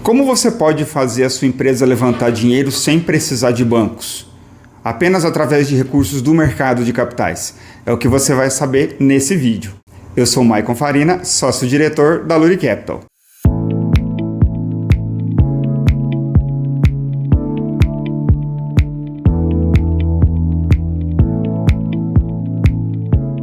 Como você pode fazer a sua empresa levantar dinheiro sem precisar de bancos? Apenas através de recursos do mercado de capitais. É o que você vai saber nesse vídeo. Eu sou Maicon Farina, sócio-diretor da Luri Capital.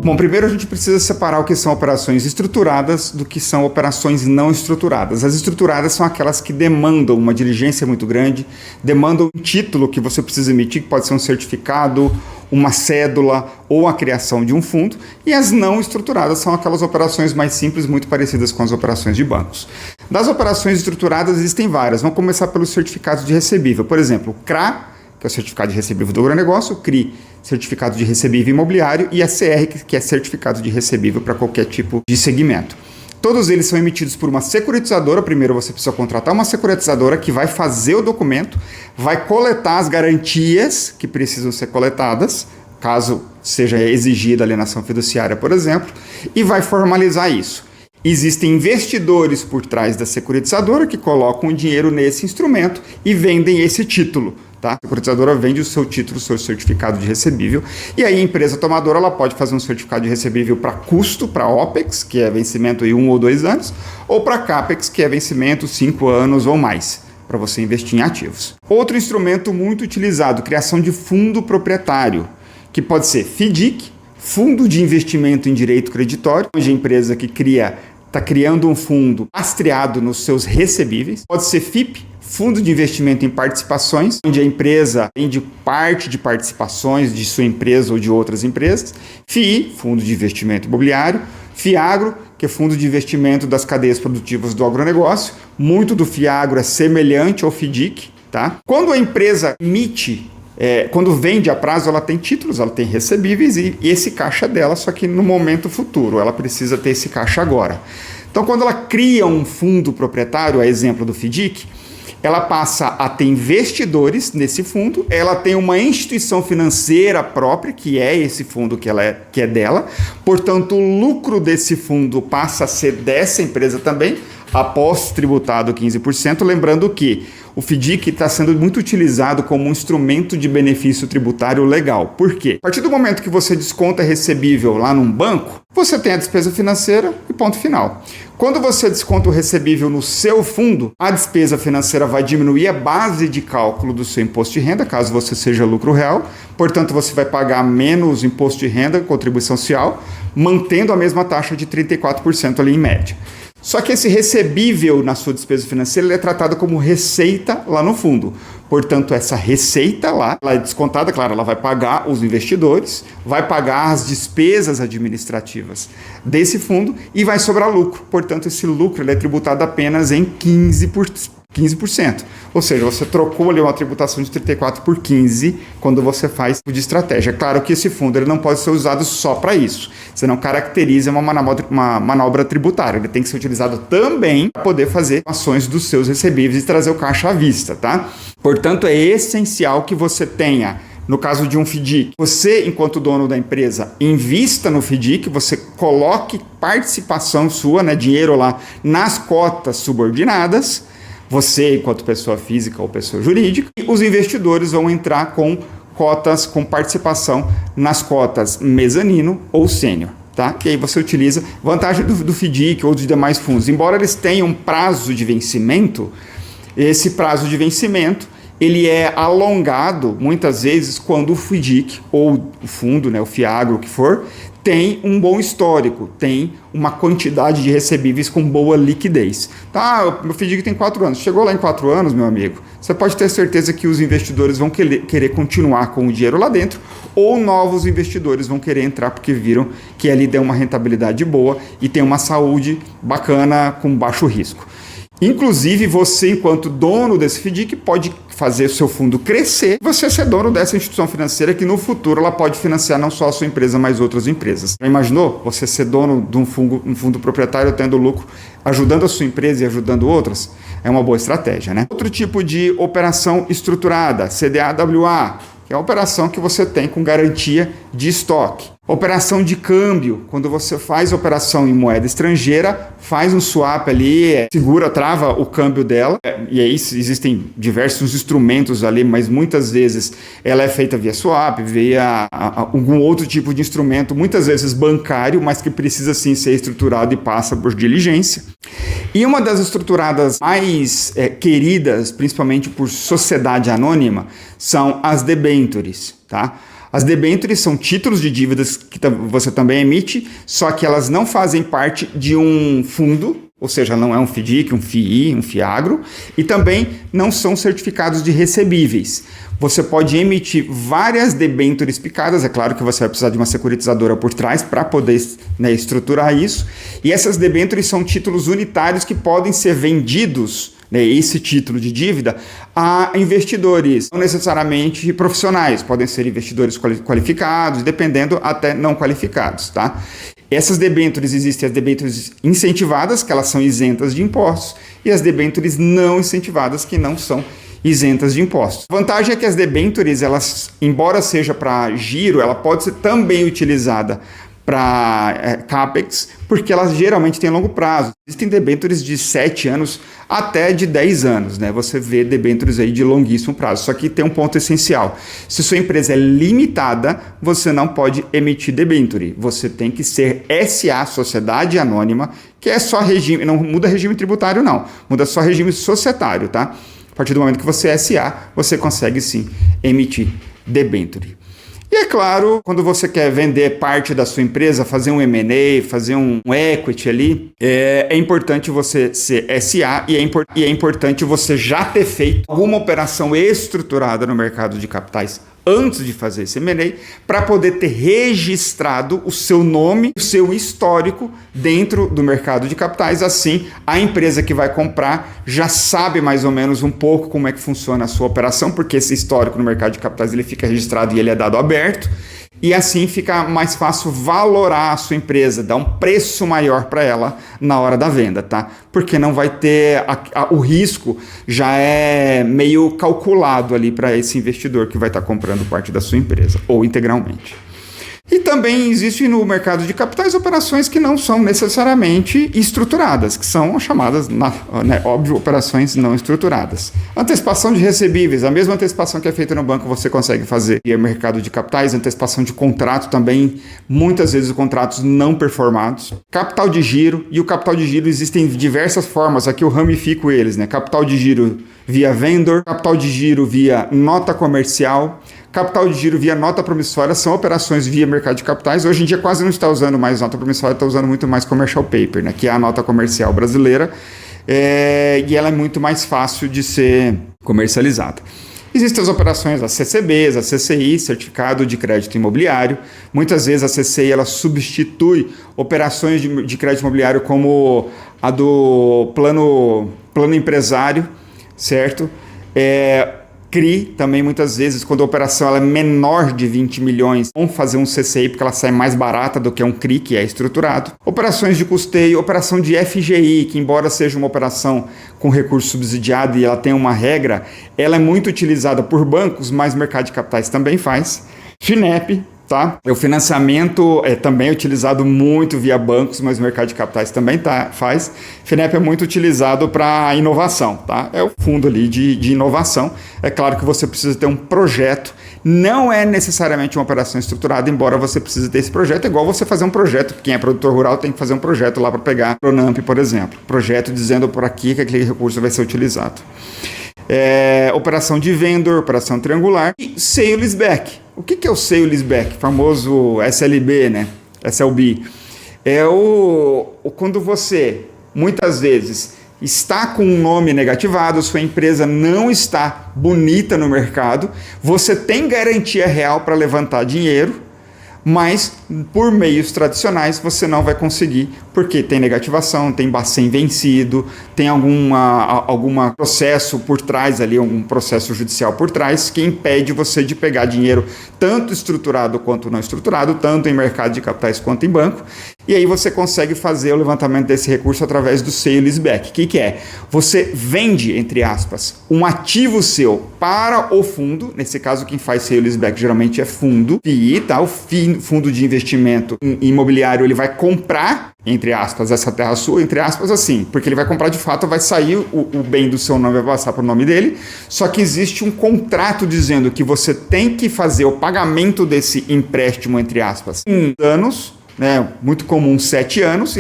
Bom, primeiro a gente precisa separar o que são operações estruturadas do que são operações não estruturadas. As estruturadas são aquelas que demandam uma diligência muito grande, demandam um título que você precisa emitir, que pode ser um certificado, uma cédula ou a criação de um fundo, e as não estruturadas são aquelas operações mais simples, muito parecidas com as operações de bancos. Das operações estruturadas existem várias. Vamos começar pelos certificados de recebível. Por exemplo, o CRA, que é o Certificado de Recebível do Agronegócio, o CRI, Certificado de Recebível Imobiliário, e a CR, que é Certificado de Recebível para qualquer tipo de segmento. Todos eles são emitidos por uma securitizadora. Primeiro você precisa contratar uma securitizadora que vai fazer o documento, vai coletar as garantias que precisam ser coletadas, caso seja exigida a alienação fiduciária, por exemplo, e vai formalizar isso. Existem investidores por trás da securitizadora que colocam o dinheiro nesse instrumento e vendem esse título. Tá? A securitizadora vende o seu título, o seu certificado de recebível, e aí a empresa tomadora ela pode fazer um certificado de recebível para custo, para OPEX, que é vencimento em 1 ou 2 anos, ou para CAPEX, que é vencimento 5 anos ou mais, para você investir em ativos. Outro instrumento muito utilizado, criação de fundo proprietário, que pode ser FDIC, Fundo de Investimento em Direito Creditório, onde a empresa que está criando um fundo lastreado nos seus recebíveis. Pode ser FIP, Fundo de Investimento em Participações, onde a empresa vende parte de participações de sua empresa ou de outras empresas. FII, Fundo de Investimento Imobiliário. FIAGRO, que é Fundo de Investimento das Cadeias Produtivas do Agronegócio. Muito do FIAGRO é semelhante ao FDIC. Tá? Quando a empresa emite, quando vende a prazo, ela tem títulos, ela tem recebíveis e esse caixa dela, só que no momento futuro, ela precisa ter esse caixa agora. Então, quando ela cria um fundo proprietário, a exemplo do FDIC, ela passa a ter investidores nesse fundo, ela tem uma instituição financeira própria, que é esse fundo que é dela, portanto, o lucro desse fundo passa a ser dessa empresa também, após tributado 15%, lembrando que o FDIC está sendo muito utilizado como um instrumento de benefício tributário legal. Por quê? A partir do momento que você desconta recebível lá num banco, você tem a despesa financeira e ponto final. Quando você desconta o recebível no seu fundo, a despesa financeira vai diminuir a base de cálculo do seu imposto de renda, caso você seja lucro real. Portanto, você vai pagar menos imposto de renda, contribuição social, mantendo a mesma taxa de 34% ali em média. Só que esse recebível na sua despesa financeira ele é tratado como receita lá no fundo. Portanto, essa receita lá, ela é descontada, claro, ela vai pagar os investidores, vai pagar as despesas administrativas desse fundo e vai sobrar lucro. Portanto, esse lucro ele é tributado apenas em 15%. Ou seja, você trocou ali uma tributação de 34 por 15 quando você faz o de estratégia. É claro que esse fundo ele não pode ser usado só para isso. Você não caracteriza uma manobra tributária. Ele tem que ser utilizado também para poder fazer ações dos seus recebíveis e trazer o caixa à vista, tá? Portanto, é essencial que você tenha, no caso de um FDIC, você, enquanto dono da empresa, invista no FDIC, você coloque participação sua, dinheiro lá, nas cotas subordinadas, você, enquanto pessoa física ou pessoa jurídica, e os investidores vão entrar com cotas, com participação nas cotas mezanino ou sênior. Tá? E aí você utiliza vantagem do FDIC ou dos demais fundos. Embora eles tenham prazo de vencimento, esse prazo de vencimento ele é alongado muitas vezes quando o FDIC ou o fundo, o FIAGRO, o que for, tem um bom histórico, tem uma quantidade de recebíveis com boa liquidez. Tá, o meu FDIC tem 4 anos. Chegou lá em 4 anos, meu amigo, você pode ter certeza que os investidores vão querer continuar com o dinheiro lá dentro ou novos investidores vão querer entrar porque viram que ali deu uma rentabilidade boa e tem uma saúde bacana com baixo risco. Inclusive, você, enquanto dono desse FDIC, pode fazer o seu fundo crescer e você ser dono dessa instituição financeira que no futuro ela pode financiar não só a sua empresa, mas outras empresas. Já imaginou você ser dono de um fundo proprietário tendo lucro, ajudando a sua empresa e ajudando outras? É uma boa estratégia, né? Outro tipo de operação estruturada, CDAWA, que é a operação que você tem com garantia de estoque. Operação de câmbio, quando você faz operação em moeda estrangeira, faz um swap ali, segura, trava o câmbio dela, e aí existem diversos instrumentos ali, mas muitas vezes ela é feita via swap, via algum outro tipo de instrumento, muitas vezes bancário, mas que precisa sim ser estruturado e passa por diligência. E uma das estruturadas mais queridas, principalmente por sociedade anônima, são as debêntures, tá? As debêntures são títulos de dívidas que você também emite, só que elas não fazem parte de um fundo, ou seja, não é um FDIC, um FII, um FIAGRO, e também não são certificados de recebíveis. Você pode emitir várias debêntures picadas, é claro que você vai precisar de uma securitizadora por trás para poder, né, estruturar isso, e essas debêntures são títulos unitários que podem ser vendidos, esse título de dívida, a investidores, não necessariamente profissionais, podem ser investidores qualificados, dependendo até não qualificados, tá? Essas debêntures, existem as debêntures incentivadas, que elas são isentas de impostos, e as debêntures não incentivadas, que não são isentas de impostos. A vantagem é que as debêntures, elas, embora seja para giro, ela pode ser também utilizada para CAPEX, porque elas geralmente têm longo prazo. Existem debêntures de 7 anos até de 10 anos, né? Você vê debêntures aí de longuíssimo prazo. Só que tem um ponto essencial. Se sua empresa é limitada, você não pode emitir debênture. Você tem que ser SA, Sociedade Anônima, que é só regime, não muda regime tributário não, muda só regime societário, tá? A partir do momento que você é SA, você consegue sim emitir debênture. E é claro, quando você quer vender parte da sua empresa, fazer um M&A, fazer um equity ali, é importante você ser SA e é importante você já ter feito alguma operação estruturada no mercado de capitais antes de fazer esse M&A, para poder ter registrado o seu nome, o seu histórico dentro do mercado de capitais. Assim, a empresa que vai comprar já sabe mais ou menos um pouco como é que funciona a sua operação, porque esse histórico no mercado de capitais ele fica registrado e ele é dado aberto. E assim fica mais fácil valorar a sua empresa, dar um preço maior para ela na hora da venda, tá? Porque não vai ter, o risco já é meio calculado ali para esse investidor que vai estar comprando parte da sua empresa, ou integralmente. E também existe no mercado de capitais operações que não são necessariamente estruturadas, que são chamadas, óbvio, operações não estruturadas. Antecipação de recebíveis, a mesma antecipação que é feita no banco você consegue fazer. E o mercado de capitais, antecipação de contrato também, muitas vezes os contratos não performados. Capital de giro, e o capital de giro existem diversas formas, aqui eu ramifico eles, né? Capital de giro via vendor, capital de giro via nota comercial, capital de giro via nota promissória, são operações via mercado de capitais. Hoje em dia quase não está usando mais nota promissória, está usando muito mais commercial paper, né, que é a nota comercial brasileira, e ela é muito mais fácil de ser comercializada. Existem as operações, as CCBs, a CCI, Certificado de Crédito Imobiliário. Muitas vezes a CCI ela substitui operações de crédito imobiliário como a do plano empresário, certo? CRI também, muitas vezes, quando a operação ela é menor de 20 milhões, vão fazer um CCI porque ela sai mais barata do que um CRI, que é estruturado. Operações de custeio, operação de FGI, que embora seja uma operação com recurso subsidiado e ela tem uma regra, ela é muito utilizada por bancos, mas o mercado de capitais também faz. FINEP, tá? O financiamento é também utilizado muito via bancos, mas o mercado de capitais também faz. FINEP é muito utilizado para inovação, tá? É o fundo ali de inovação. É claro que você precisa ter um projeto, não é necessariamente uma operação estruturada, embora você precise ter esse projeto, é igual você fazer um projeto, quem é produtor rural tem que fazer um projeto lá para pegar Pronamp, por exemplo. Projeto dizendo por aqui que aquele recurso vai ser utilizado. Operação de vendor, operação triangular e sale leaseback. O que é o sale leaseback? Famoso SLB, né? SLB. Quando você, muitas vezes, está com um nome negativado, sua empresa não está bonita no mercado, você tem garantia real para levantar dinheiro, mas por meios tradicionais você não vai conseguir porque tem negativação, tem Bacen vencido, tem algum processo por trás ali, algum processo judicial por trás que impede você de pegar dinheiro tanto estruturado quanto não estruturado, tanto em mercado de capitais quanto em banco. E aí você consegue fazer o levantamento desse recurso através do sale leaseback. O que é? Você vende, entre aspas, um ativo seu para o fundo. Nesse caso, quem faz sale leaseback geralmente é fundo FII, tá? O fundo de investimento imobiliário, ele vai comprar, entre aspas, essa terra sua, entre aspas, assim, porque ele vai comprar de fato, vai sair o bem do seu nome, vai passar para o nome dele, só que existe um contrato dizendo que você tem que fazer o pagamento desse empréstimo, entre aspas, em anos, né, muito comum 7 anos,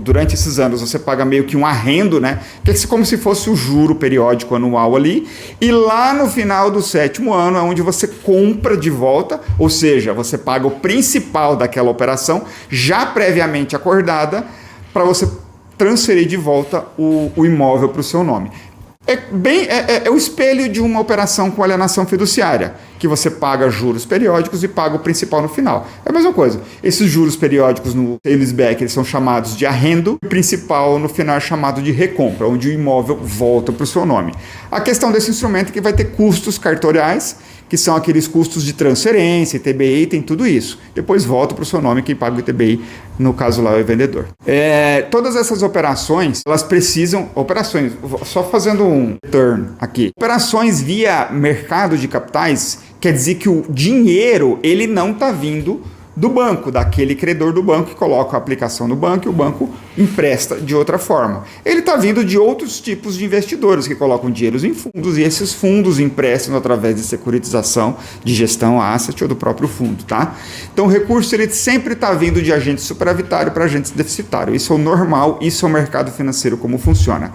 durante esses anos você paga meio que um arrendo, né, que é como se fosse o juro periódico anual ali, e lá no final do 7º ano é onde você compra de volta, ou seja, você paga o principal daquela operação, já previamente acordada, para você transferir de volta o imóvel para o seu nome. É o espelho de uma operação com alienação fiduciária, que você paga juros periódicos e paga o principal no final. É a mesma coisa. Esses juros periódicos no sale leaseback, eles são chamados de arrendo, e o principal no final é chamado de recompra, onde o imóvel volta para o seu nome. A questão desse instrumento é que vai ter custos cartoriais, que são aqueles custos de transferência, ITBI, tem tudo isso. Depois volta para o seu nome, quem paga o ITBI, no caso lá é o vendedor. Todas essas operações, elas precisam... Operações, só fazendo um turn aqui. Operações via mercado de capitais, quer dizer que o dinheiro, ele não está vindo do banco, daquele credor do banco que coloca a aplicação no banco e o banco empresta de outra forma. Ele está vindo de outros tipos de investidores que colocam dinheiros em fundos e esses fundos emprestam através de securitização, de gestão asset ou do próprio fundo, tá? Então o recurso ele sempre está vindo de agente superavitário para agente deficitário. Isso é o normal, isso é o mercado financeiro como funciona.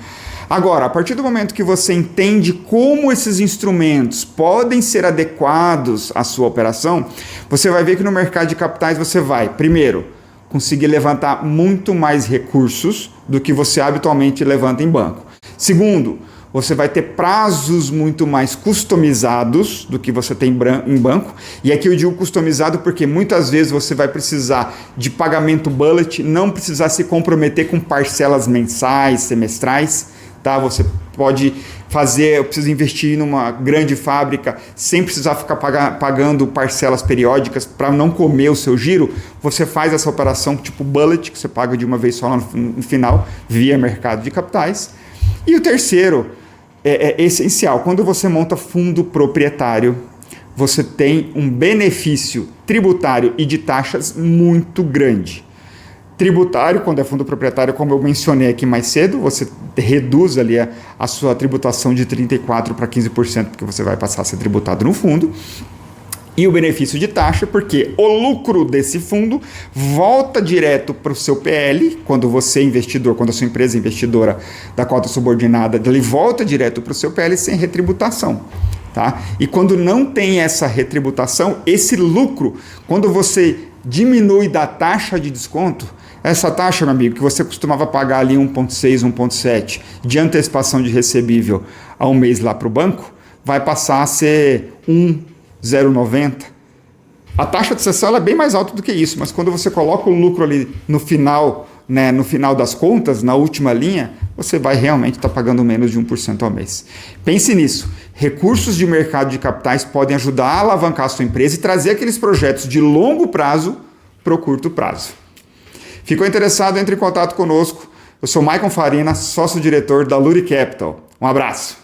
Agora, a partir do momento que você entende como esses instrumentos podem ser adequados à sua operação, você vai ver que no mercado de capitais você vai, primeiro, conseguir levantar muito mais recursos do que você habitualmente levanta em banco. Segundo, você vai ter prazos muito mais customizados do que você tem em banco. E aqui eu digo customizado porque muitas vezes você vai precisar de pagamento bullet, não precisar se comprometer com parcelas mensais, semestrais. Tá? Você pode fazer, eu preciso investir numa grande fábrica sem precisar ficar pagando parcelas periódicas para não comer o seu giro. Você faz essa operação tipo bullet, que você paga de uma vez só no final, via mercado de capitais. E o terceiro é essencial. Quando você monta fundo proprietário, você tem um benefício tributário e de taxas muito grande. Tributário, quando é fundo proprietário, como eu mencionei aqui mais cedo, você reduz ali a sua tributação de 34% para 15%, porque você vai passar a ser tributado no fundo. E o benefício de taxa, porque o lucro desse fundo volta direto para o seu PL, quando você é investidor, quando a sua empresa é investidora da cota subordinada, ele volta direto para o seu PL sem retributação. Tá? E quando não tem essa retributação, esse lucro, quando você diminui da taxa de desconto, essa taxa, meu amigo, que você costumava pagar ali 1,6, 1,7 de antecipação de recebível a um mês lá para o banco, vai passar a ser 1,090. A taxa de cessão é bem mais alta do que isso, mas quando você coloca o lucro ali no final, né, no final das contas, na última linha, você vai realmente estar pagando menos de 1% ao mês. Pense nisso. Recursos de mercado de capitais podem ajudar a alavancar a sua empresa e trazer aqueles projetos de longo prazo para o curto prazo. Ficou interessado? Entre em contato conosco. Eu sou Maicon Farina, sócio-diretor da Luri Capital. Um abraço.